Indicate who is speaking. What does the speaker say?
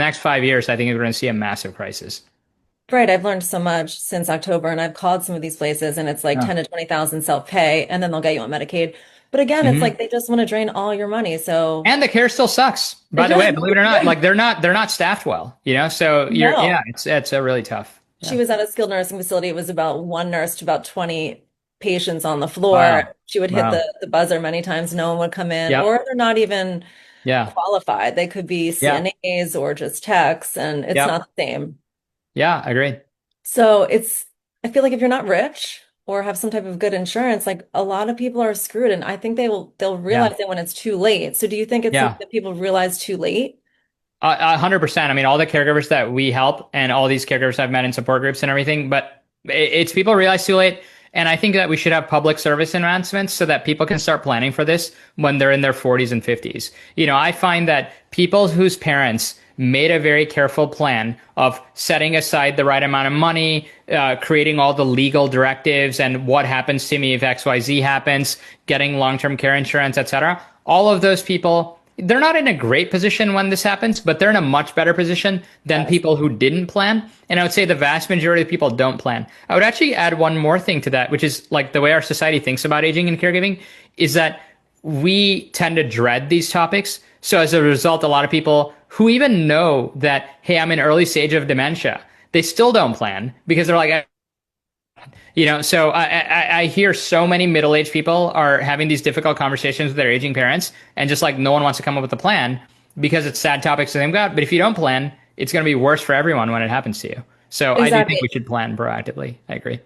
Speaker 1: next 5 years, I think we're going to see a massive crisis.
Speaker 2: Right, I've learned so much since October, and I've called some of these places, and it's like
Speaker 1: Yeah.
Speaker 2: 10 to 20,000 self-pay, and then they'll get you on Medicaid. But again, it's like
Speaker 1: Hmm.
Speaker 2: they just want to drain all your money. So
Speaker 1: And the care still sucks,
Speaker 2: it
Speaker 1: by the way,
Speaker 2: does.
Speaker 1: believe it or not. Like they're not staffed well, So yeah,
Speaker 2: No.
Speaker 1: it's a really tough.
Speaker 2: She
Speaker 1: Yeah.
Speaker 2: was at a skilled nursing facility. It was about one nurse to about 20 patients on the floor.
Speaker 1: Wow.
Speaker 2: She would hit
Speaker 1: Wow.
Speaker 2: the buzzer many times. No one would come in,
Speaker 1: Yep.
Speaker 2: or they're not even
Speaker 1: Yeah.
Speaker 2: qualified. They could be
Speaker 1: Yeah.
Speaker 2: CNAs or just techs, and it's
Speaker 1: Yep.
Speaker 2: not the same.
Speaker 1: Yeah. Agreed.
Speaker 2: So I feel like if you're not rich or have some type of good insurance, like a lot of people are screwed. And I think they'll
Speaker 1: Yeah.
Speaker 2: realize it when it's too late. So do you think it's something
Speaker 1: Yeah.
Speaker 2: that people realize too late?
Speaker 1: 100%. I mean, all the caregivers that we help and all these caregivers I've met in support groups and everything, but it's people realize too late. And I think that we should have public service announcements so that people can start planning for this when they're in their 40s and 50s. I find that people whose parents made a very careful plan of setting aside the right amount of money, creating all the legal directives and what happens to me if XYZ happens, getting long-term care insurance, etc. All of those people, they're not in a great position when this happens, but they're in a much better position than
Speaker 2: Yes.
Speaker 1: people who didn't plan. And I would say the vast majority of people don't plan. I would actually add one more thing to that, which is like the way our society thinks about aging and caregiving is that we tend to dread these topics. So as a result, a lot of people who even know that, hey, I'm in early stage of dementia, they still don't plan because they're like, so I hear so many middle-aged people are having these difficult conversations with their aging parents, and just like no one wants to come up with a plan because it's sad topics that they've got. But if you don't plan, it's going to be worse for everyone when it happens to you. So I do think
Speaker 2: Exactly.
Speaker 1: we should plan proactively. I agree.